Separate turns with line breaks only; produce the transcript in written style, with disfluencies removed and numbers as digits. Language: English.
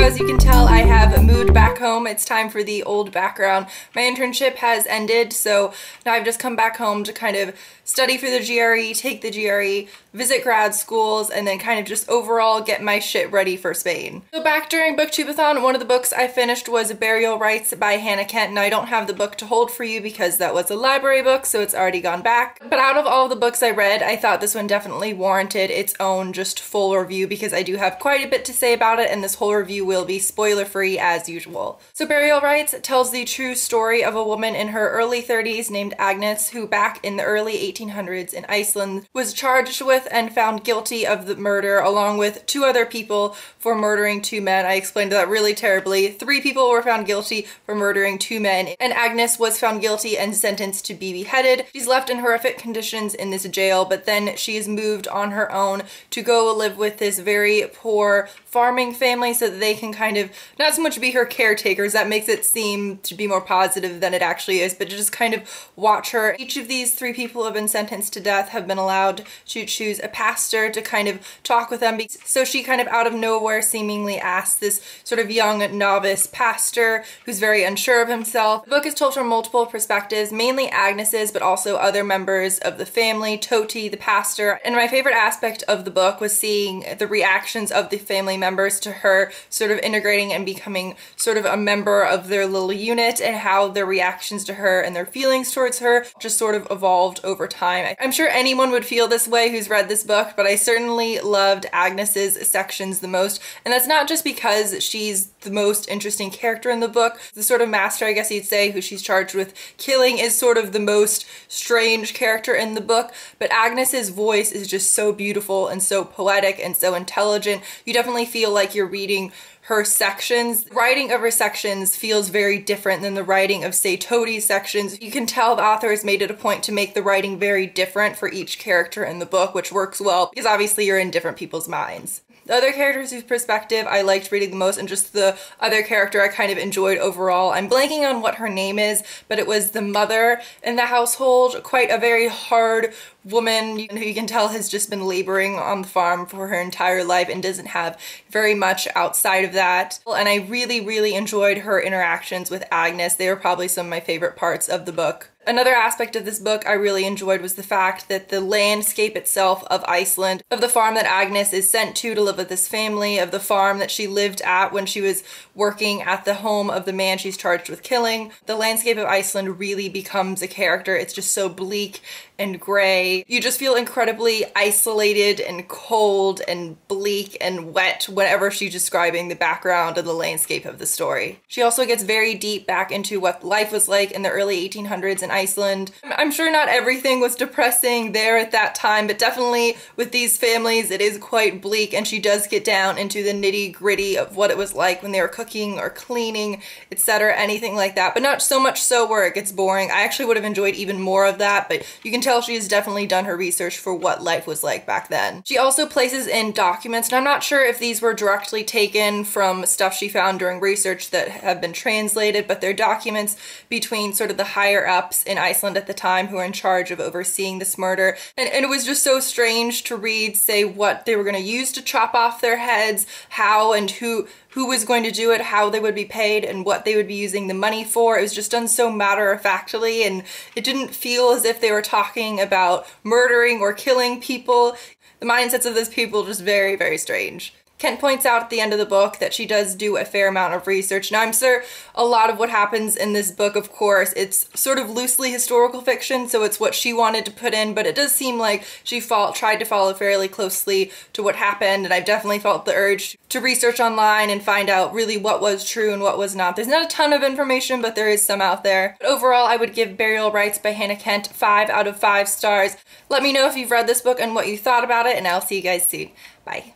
as you can tell, I have moved back home. It's time for the old background. My internship has ended, so now I've just come back home to kind of study for the GRE, take the GRE, visit grad schools, and then kind of just overall get my shit ready for Spain. So back during Booktubeathon, one of the books I finished was Burial Rites by Hannah Kent. Now I don't have the book to hold for you because that was a library book, so it's already gone back. But out of all the books I read, I thought this one definitely warranted its own just full review because I do have quite a bit to say about it, and this whole review will be spoiler-free as usual. So Burial Rites tells the true story of a woman in her early 30s named Agnes, who back in the early 1800s in Iceland was charged with and found guilty of the murder along with 2 other people for murdering 2 men. I explained that really terribly. 3 people were found guilty for murdering 2 men, and Agnes was found guilty and sentenced to be beheaded. She's left in horrific conditions in this jail, but then she is moved on her own to go live with this very poor farming family so that they can kind of not so much be her caretakers, that makes it seem to be more positive than it actually is, but to just kind of watch her. Each of these 3 people who have been sentenced to death have been allowed to choose a pastor to kind of talk with them. So she kind of out of nowhere seemingly asks this sort of young novice pastor who's very unsure of himself. The book is told from multiple perspectives, mainly Agnes's, but also other members of the family, Toti, the pastor. And my favorite aspect of the book was seeing the reactions of the family members to her sort of integrating and becoming sort of a member of their little unit, and how their reactions to her and their feelings towards her just sort of evolved over time. I'm sure anyone would feel this way who's read this book, but I certainly loved Agnes's sections the most, and that's not just because she's the most interesting character in the book. The sort of master, I guess you'd say, who she's charged with killing is sort of the most strange character in the book, but Agnes's voice is just so beautiful and so poetic and so intelligent. You definitely feel like you're reading her sections. The writing of her sections feels very different than the writing of, say, Toti's sections. You can tell the author has made it a point to make the writing very different for each character in the book, which works well because obviously you're in different people's minds. The other characters whose perspective I liked reading the most, and just the other character I kind of enjoyed overall. I'm blanking on what her name is, but it was the mother in the household. Quite a very hard woman who you can tell has just been laboring on the farm for her entire life and doesn't have very much outside of that. And I really, really enjoyed her interactions with Agnes. They were probably some of my favorite parts of the book. Another aspect of this book I really enjoyed was the fact that the landscape itself of Iceland, of the farm that Agnes is sent to live with this family, of the farm that she lived at when she was working at the home of the man she's charged with killing, the landscape of Iceland really becomes a character. It's just so bleak and gray. You just feel incredibly isolated and cold and bleak and wet whenever she's describing the background and the landscape of the story. She also gets very deep back into what life was like in the early 1800s in Iceland. I'm sure not everything was depressing there at that time, but definitely with these families it is quite bleak, and she does get down into the nitty-gritty of what it was like when they were cooking or cleaning, etc., anything like that, but not so much so where it gets boring. I actually would have enjoyed even more of that, but you can tell she has definitely done her research for what life was like back then. She also places in documents, and I'm not sure if these were directly taken from stuff she found during research that have been translated, but they're documents between sort of the higher ups in Iceland at the time who were in charge of overseeing this murder. And it was just so strange to read, say, what they were going to use to chop off their heads, how and who was going to do it, how they would be paid, and what they would be using the money for. It was just done so matter-of-factly, and it didn't feel as if they were talking about murdering or killing people. The mindsets of those people are just very, very strange. Kent points out at the end of the book that she does do a fair amount of research. Now, I'm sure a lot of what happens in this book, of course, it's sort of loosely historical fiction, so it's what she wanted to put in, but it does seem like she tried to follow fairly closely to what happened, and I've definitely felt the urge to research online and find out really what was true and what was not. There's not a ton of information, but there is some out there. But overall, I would give Burial Rites by Hannah Kent 5 out of 5 stars. Let me know if you've read this book and what you thought about it, and I'll see you guys soon. Bye.